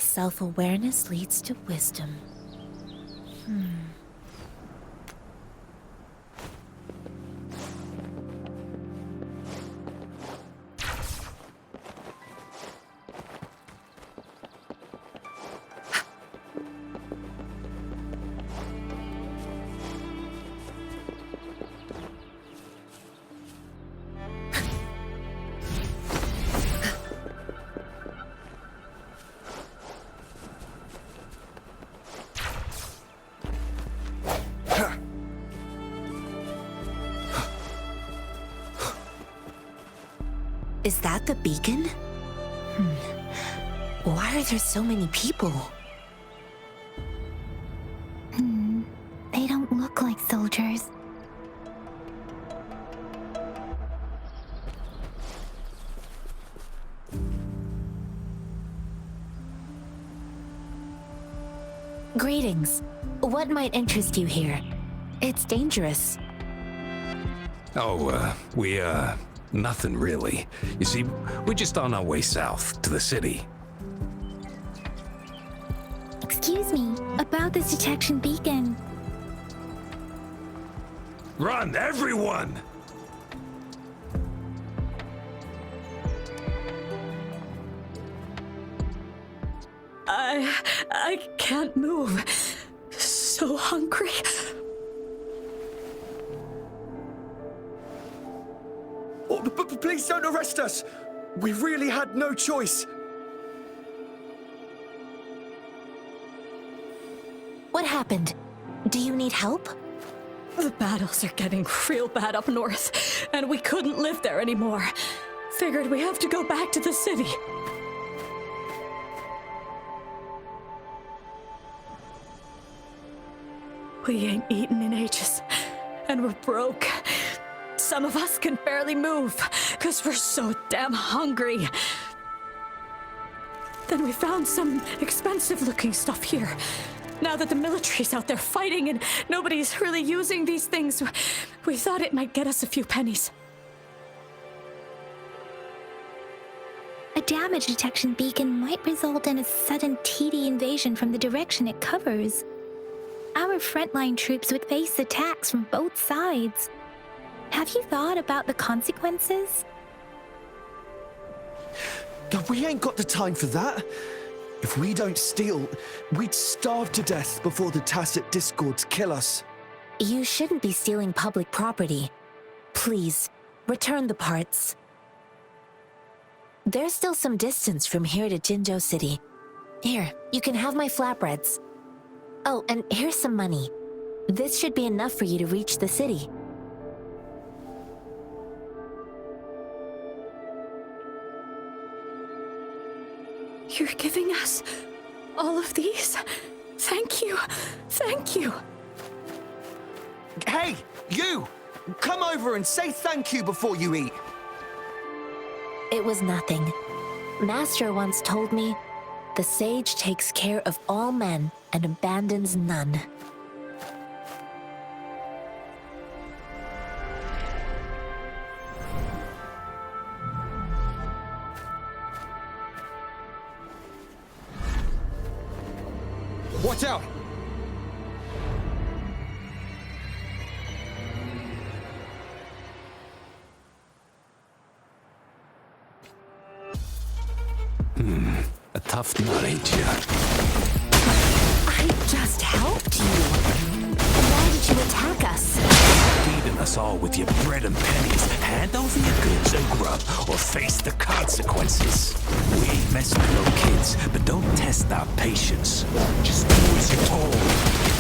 Self-awareness leads to wisdom. Is that the beacon? Why are there so many people? They don't look like soldiers. Greetings. What might interest you here? It's dangerous. Oh, nothing really. You see, we're just on our way south to the city. Excuse me, about this detection beacon. Run, everyone! I can't move. So hungry. Oh, please don't arrest us! We really had no choice. What happened? Do you need help? The battles are getting real bad up north, and we couldn't live there anymore. Figured we have to go back to the city. We ain't eaten in ages, and we're broke. Some of us can barely move, because we're so damn hungry. Then we found some expensive-looking stuff here. Now that the military's out there fighting and nobody's really using these things, we thought it might get us a few pennies. A damage detection beacon might result in a sudden TD invasion from the direction it covers. Our frontline troops would face attacks from both sides. Have you thought about the consequences? We ain't got the time for that. If we don't steal, we'd starve to death before the tacit discords kill us. You shouldn't be stealing public property. Please, return the parts. There's still some distance from here to Jinzhou City. Here, you can have my flatbreads. Oh, and here's some money. This should be enough for you to reach the city. You're giving us all of these? Thank you. Thank you. Hey, you! Come over and say thank you before you eat. It was nothing. Master once told me, the sage takes care of all men and abandons none. Watch out! A tough nut, ain't ya? I just helped you. Why did you attack us? Feeding us all with your bread and pennies. Hand over your goods and grub, or face the consequences. We ain't messing with no kids, but don't test our patience. Just do as you're told.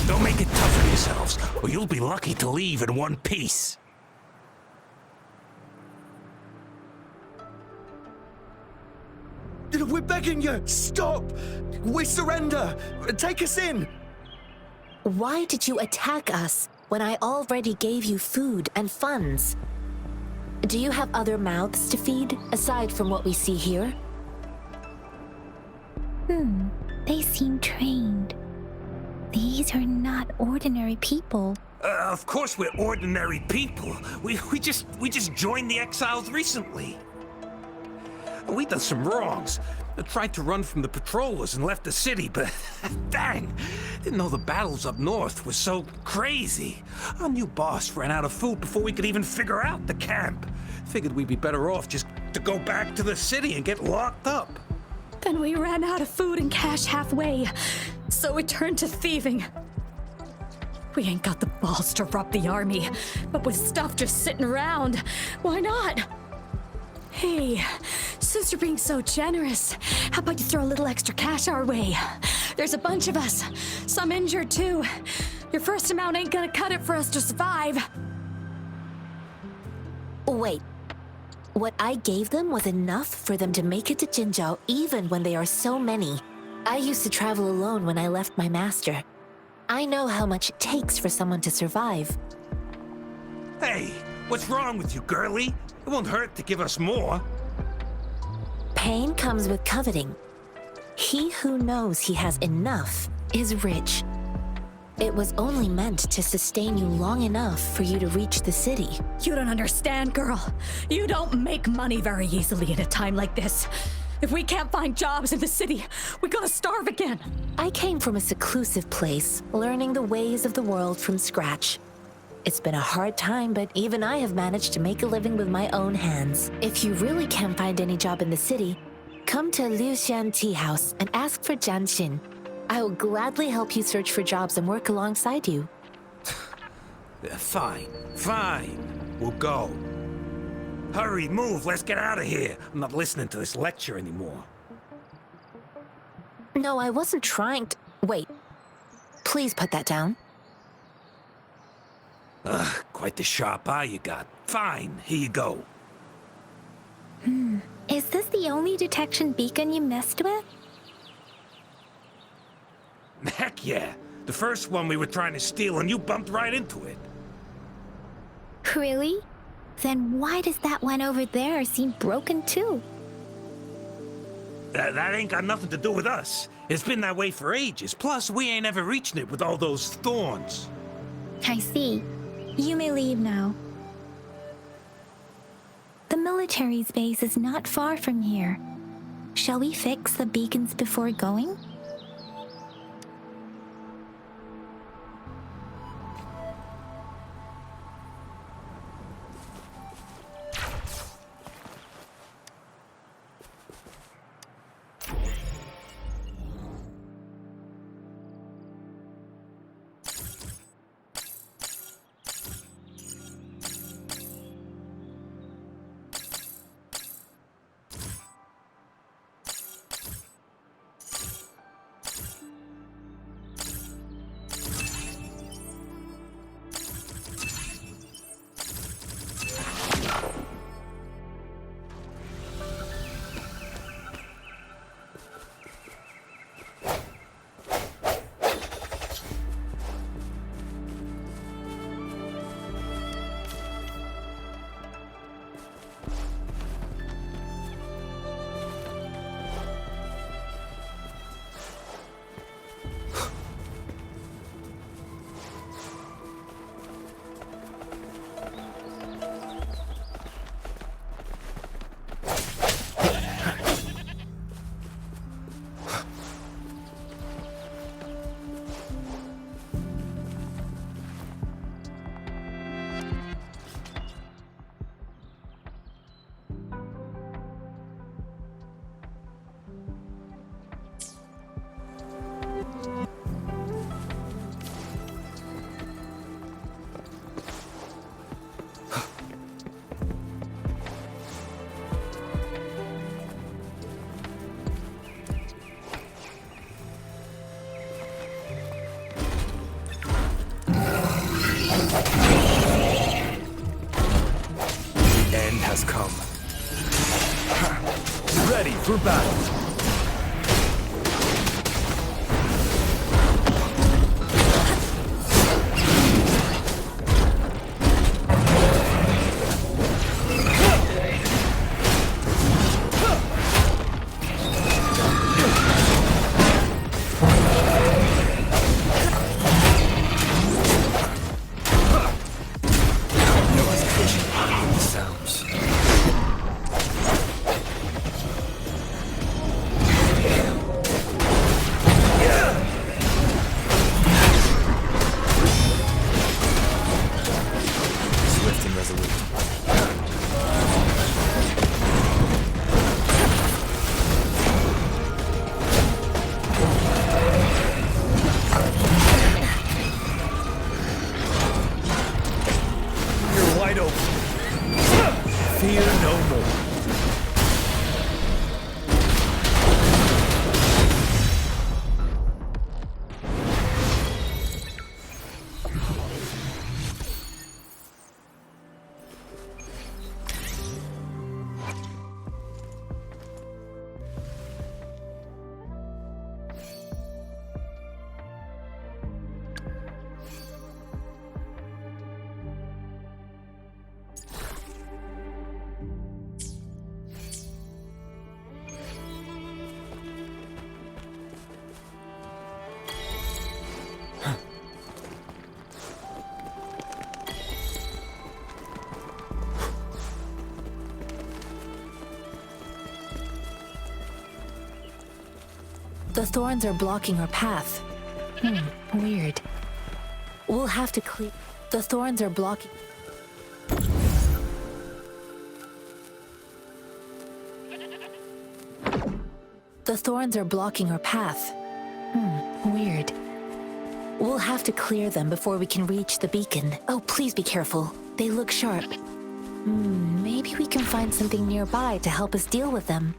Don't make it tough on yourselves, or you'll be lucky to leave in one piece. We're begging you, stop! We surrender! Take us in! Why did you attack us when I already gave you food and funds? Do you have other mouths to feed, aside from what we see here? They seem trained. These are not ordinary people. Of course we're ordinary people. We just joined the exiles recently. We done some wrongs. I tried to run from the patrollers and left the city, but dang, didn't know the battles up north were so crazy. Our new boss ran out of food before we could even figure out the camp. Figured we'd be better off just to go back to the city and get locked up. Then we ran out of food and cash halfway, so we turned to thieving. We ain't got the balls to rob the army, but with stuff just sitting around, why not? Hey, since you're being so generous, how about you throw a little extra cash our way? There's a bunch of us, some injured too. Your first amount ain't gonna cut it for us to survive. Wait. What I gave them was enough for them to make it to Jinzhou even when they are so many. I used to travel alone when I left my master. I know how much it takes for someone to survive. Hey, what's wrong with you, girlie? It won't hurt to give us more. Pain comes with coveting. He who knows he has enough is rich. It was only meant to sustain you long enough for you to reach the city. You don't understand, girl. You don't make money very easily at a time like this. If we can't find jobs in the city, we're gonna starve again. I came from a seclusive place, learning the ways of the world from scratch. It's been a hard time, but even I have managed to make a living with my own hands. If you really can't find any job in the city, come to Liu Xian Tea House and ask for Jian Xin. I will gladly help you search for jobs and work alongside you. Fine. We'll go. Hurry, move, let's get out of here. I'm not listening to this lecture anymore. No, I wasn't trying to... Wait. Please put that down. Ugh, quite the sharp eye you got. Fine, here you go. Is this the only detection beacon you messed with? Heck yeah. The first one we were trying to steal and you bumped right into it. Really? Then why does that one over there seem broken too? That ain't got nothing to do with us. It's been that way for ages. Plus, we ain't ever reaching it with all those thorns. I see. You may leave now. The military's base is not far from here. Shall we fix the beacons before going? Has come. Ready for battle. The thorns are blocking our path. Weird. We'll have to clear. The thorns are blocking. The thorns are blocking our path. Weird. We'll have to clear them before we can reach the beacon. Oh, please be careful. They look sharp. Maybe we can find something nearby to help us deal with them.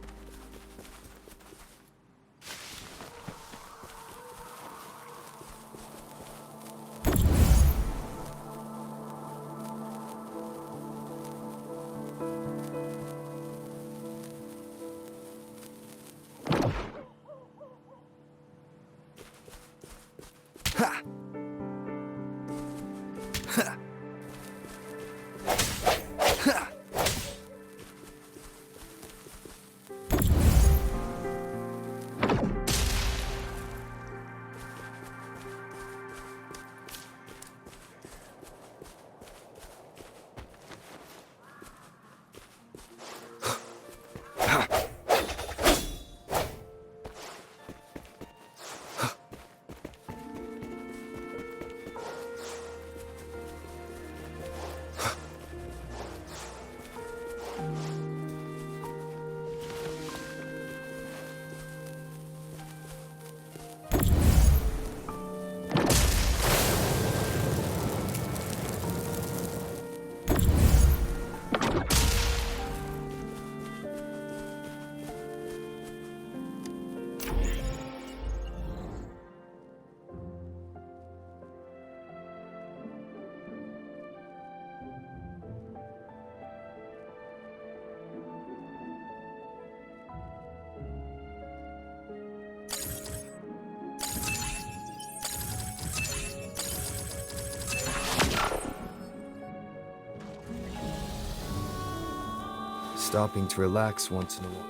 Stopping to relax once in a while.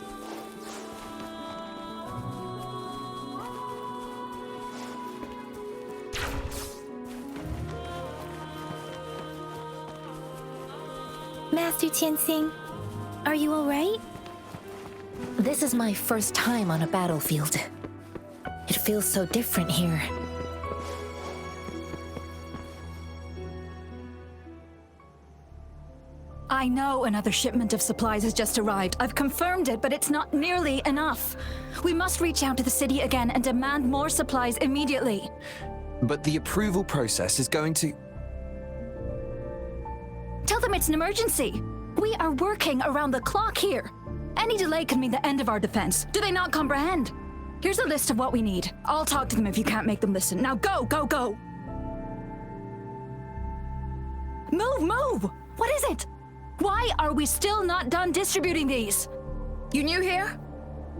Master Tianxing, are you alright? This is my first time on a battlefield. It feels so different here. I know another shipment of supplies has just arrived. I've confirmed it, but it's not nearly enough. We must reach out to the city again and demand more supplies immediately. But the approval process is going to... Tell them it's an emergency. We are working around the clock here. Any delay could mean the end of our defense. Do they not comprehend? Here's a list of what we need. I'll talk to them if you can't make them listen. Now go, go, go! Move, move! What is it? Why are we still not done distributing these? You new here?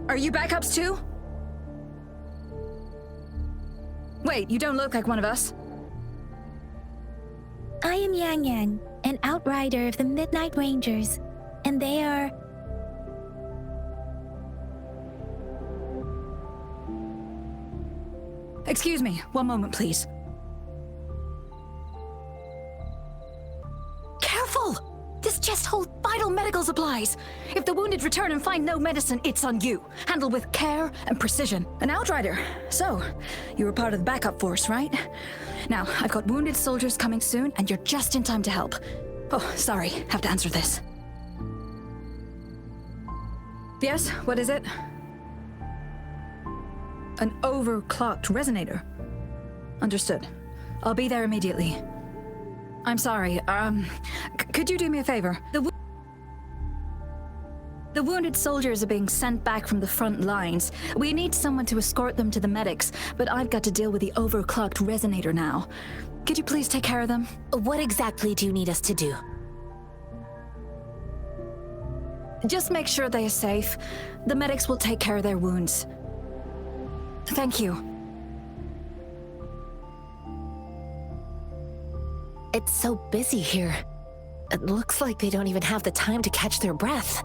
Are you backups too? Wait, you don't look like one of us. I am Yang Yang, an outrider of the Midnight Rangers, and they are... Excuse me, one moment, please. Careful! This chest holds vital medical supplies. If the wounded return and find no medicine, it's on you. Handle with care and precision. An outrider. So, you were part of the backup force, right? Now, I've got wounded soldiers coming soon, and you're just in time to help. Oh, sorry, have to answer this. Yes, what is it? An overclocked resonator. Understood. I'll be there immediately. I'm sorry, could you do me a favor? The wounded soldiers are being sent back from the front lines. We need someone to escort them to the medics, but I've got to deal with the overclocked resonator now. Could you please take care of them? What exactly do you need us to do? Just make sure they are safe. The medics will take care of their wounds. Thank you. It's so busy here. It looks like they don't even have the time to catch their breath.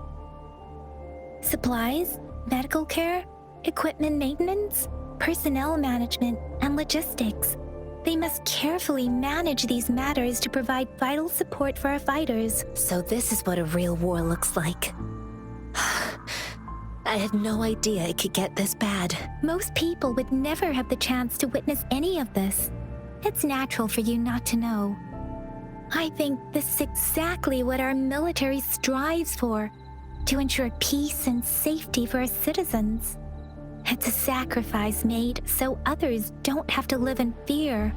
Supplies, medical care, equipment maintenance, personnel management, and logistics. They must carefully manage these matters to provide vital support for our fighters. So this is what a real war looks like. I had no idea it could get this bad. Most people would never have the chance to witness any of this. It's natural for you not to know. I think this is exactly what our military strives for, to ensure peace and safety for our citizens. It's a sacrifice made so others don't have to live in fear.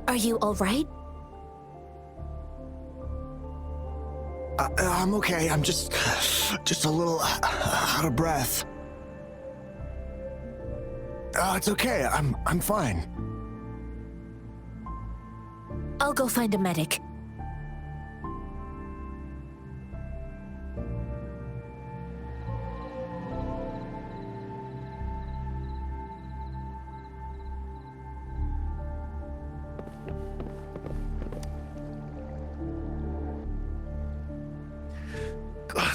Are you all right? I'm okay. I'm just a little out of breath. It's okay. I'm fine. I'll go find a medic.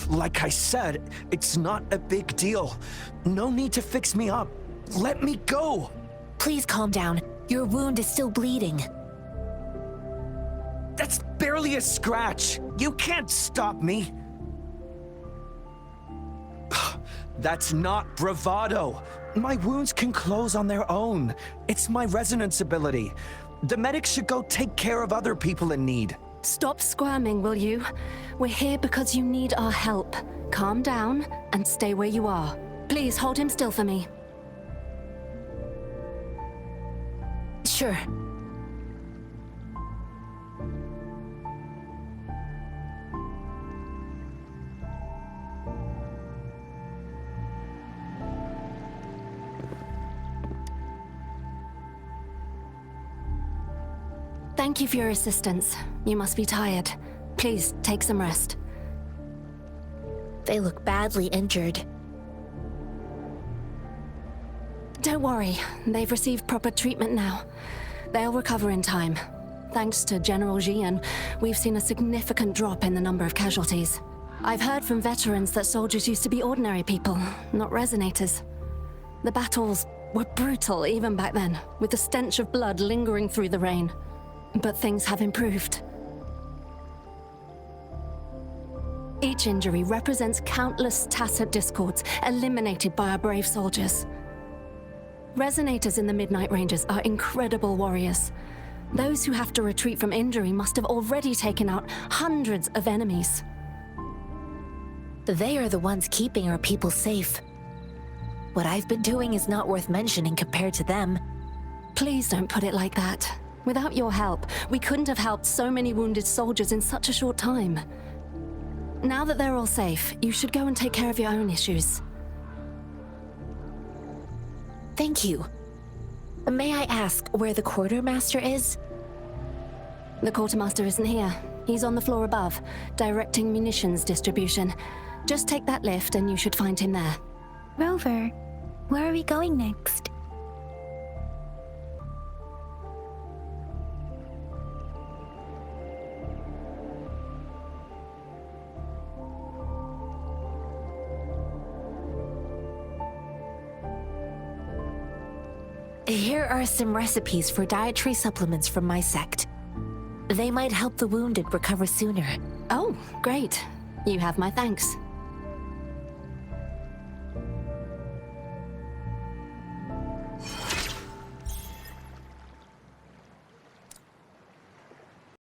Like I said, it's not a big deal. No need to fix me up. Let me go. Please calm down. Your wound is still bleeding. That's barely a scratch. You can't stop me. That's not bravado. My wounds can close on their own. It's my resonance ability. The medics should go take care of other people in need. Stop squirming, will you? We're here because you need our help. Calm down and stay where you are. Please hold him still for me. Sure. Thank you for your assistance. You must be tired. Please, take some rest. They look badly injured. Don't worry, they've received proper treatment now. They'll recover in time. Thanks to General Jian, we've seen a significant drop in the number of casualties. I've heard from veterans that soldiers used to be ordinary people, not resonators. The battles were brutal even back then, with the stench of blood lingering through the rain. But things have improved. Each injury represents countless tacit discords eliminated by our brave soldiers. Resonators in the Midnight Rangers are incredible warriors. Those who have to retreat from injury must have already taken out hundreds of enemies. They are the ones keeping our people safe. What I've been doing is not worth mentioning compared to them. Please don't put it like that. Without your help, we couldn't have helped so many wounded soldiers in such a short time. Now that they're all safe, you should go and take care of your own issues. Thank you. May I ask where the quartermaster is? The quartermaster isn't here. He's on the floor above, directing munitions distribution. Just take that lift and you should find him there. Rover, where are we going next? Here are some recipes for dietary supplements from my sect. They might help the wounded recover sooner. Oh, great. You have my thanks.